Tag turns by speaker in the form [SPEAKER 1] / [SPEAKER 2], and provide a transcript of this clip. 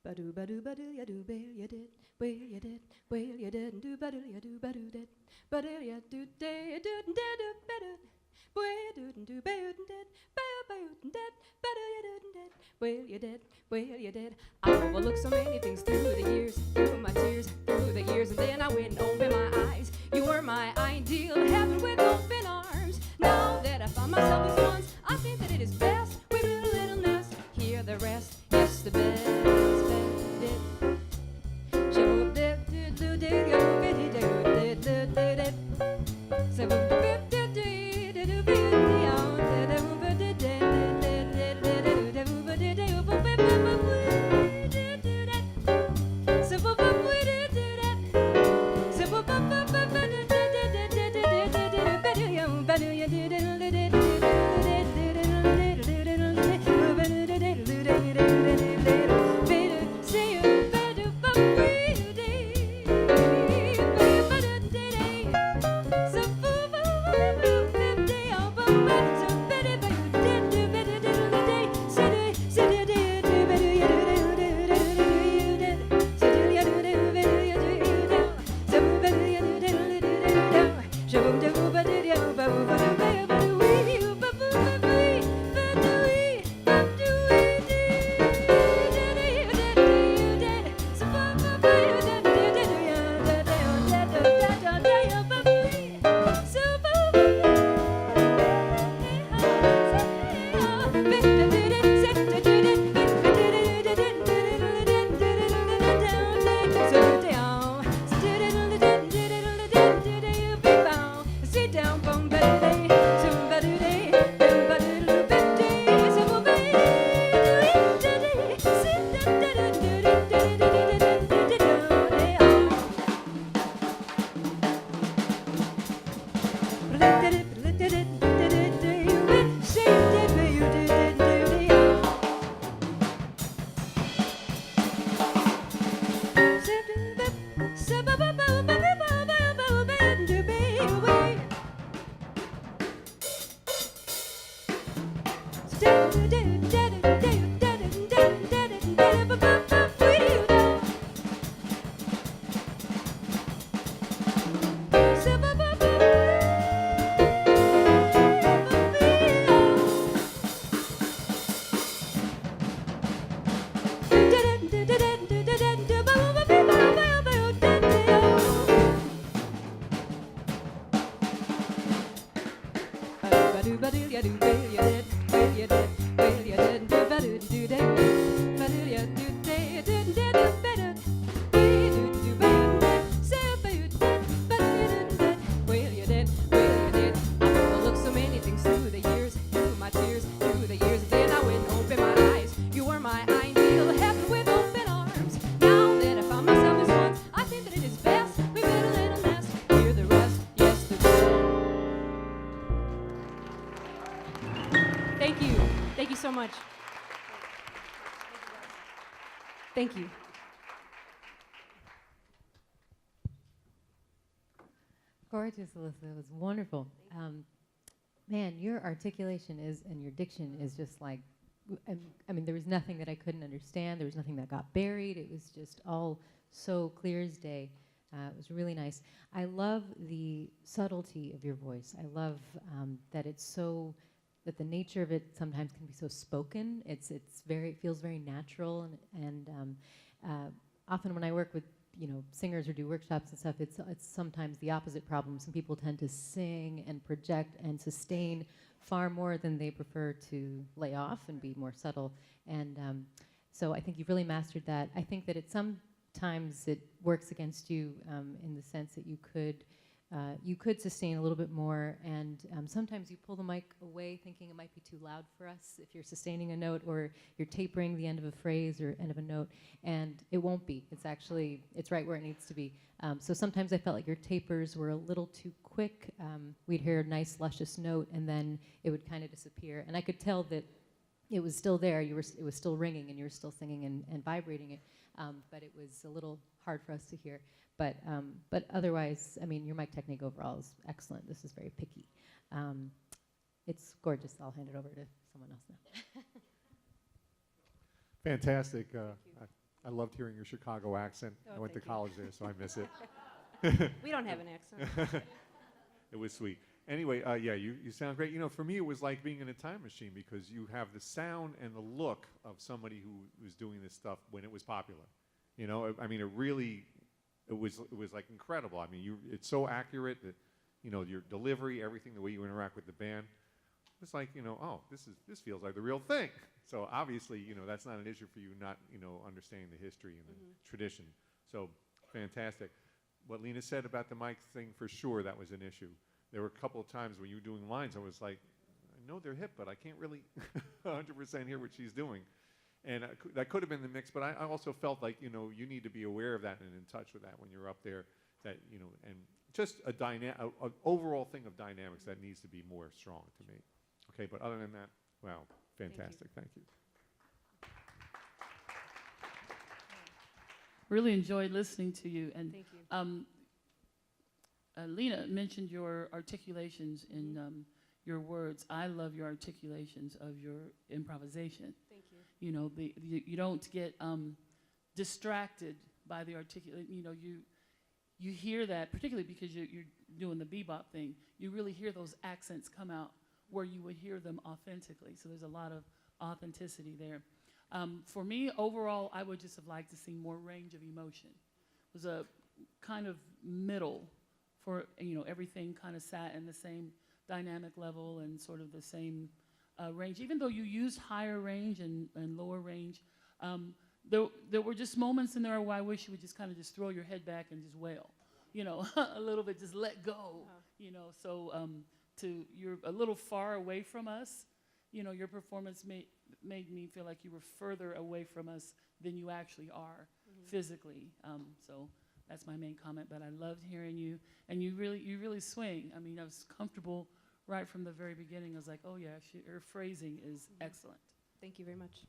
[SPEAKER 1] Ba-do ba-do ba-do ya do bear ya did, where you did, where you did, do ba-do ya do ba-do did, ba-do ya do day do da do ba-do, where do bear did, bear did, ba-do ya do did, where you did. I overlooked so many things through the years, through my tears, through the years, and then I went and opened my eyes. You were my ideal heaven with open arms. Now that I found myself as once, I think that it is best we build a little nest. Hear the rest, yes the best. Thank you. Thank you so much. Thank you.
[SPEAKER 2] Gorgeous, Alyssa. It was wonderful. Man, your articulation is, and your diction is just like, I mean, there was nothing that I couldn't understand. There was nothing that got buried. It was just all so clear as day. It was really nice. I love the subtlety of your voice. I love that it's so, that the nature of it sometimes can be so spoken. It feels very natural, and often when I work with singers or do workshops and stuff, it's sometimes the opposite problem. Some people tend to sing and project and sustain far more than they prefer to lay off and be more subtle. And so I think you've really mastered that. I think that sometimes it works against you in the sense that you could sustain a little bit more, and sometimes you pull the mic away thinking it might be too loud for us if you're sustaining a note or you're tapering the end of a phrase or end of a note, and it won't be. It's right where it needs to be. So sometimes I felt like your tapers were a little too quick. We'd hear a nice luscious note and then it would kind of disappear, and I could tell that it was still there. It was still ringing and you were still singing and vibrating it, but it was a little hard for us to hear. But otherwise, I mean, your mic technique overall is excellent. This is very picky. It's gorgeous. I'll hand it over to someone else now.
[SPEAKER 3] Fantastic. I loved hearing your Chicago accent.
[SPEAKER 1] Oh,
[SPEAKER 3] I went to
[SPEAKER 1] thank you.
[SPEAKER 3] college there, so I miss it.
[SPEAKER 1] We don't have an accent.
[SPEAKER 3] It was sweet. Anyway, yeah, you sound great. You know, for me, it was like being in a time machine because you have the sound and the look of somebody who was doing this stuff when it was popular. You know, I mean, it was like incredible. I mean, it's so accurate that, you know, your delivery, everything, the way you interact with the band. It's like, you know, oh, this feels like the real thing. So obviously, you know, that's not an issue for you not, you know, understanding the history and the tradition. So fantastic. What Lena said about the mic thing, for sure, that was an issue. There were a couple of times when you were doing lines, I was like, I know they're hip, but I can't really 100% hear what she's doing. And that could have been the mix, but I also felt like, you know, you need to be aware of that and in touch with that when you're up there, that, you know, and just an overall thing of dynamics that needs to be more strong to me. Okay, but other than that, wow, fantastic. Thank you.
[SPEAKER 4] Really enjoyed listening to you. And
[SPEAKER 1] Thank you.
[SPEAKER 4] Lena mentioned your articulations in your words. I love your articulations of your improvisation.
[SPEAKER 1] Thank you.
[SPEAKER 4] You know, you don't get distracted by the articulate. You know, you hear that, particularly because you're doing the bebop thing. You really hear those accents come out where you would hear them authentically. So there's a lot of authenticity there. For me, overall, I would just have liked to see more range of emotion. It was a kind of middle for, you know, everything kind of sat in the same dynamic level and sort of the same range. Even though you used higher range and lower range, there were just moments in there where I wish you would just kind of just throw your head back and just wail, you know, a little bit, just let go, you know. So you're a little far away from us. You know, your performance made me feel like you were further away from us than you actually are physically. So that's my main comment. But I loved hearing you, and you really swing. I mean, I was comfortable right from the very beginning. I was like, oh yeah, her phrasing is excellent.
[SPEAKER 1] Thank you very much.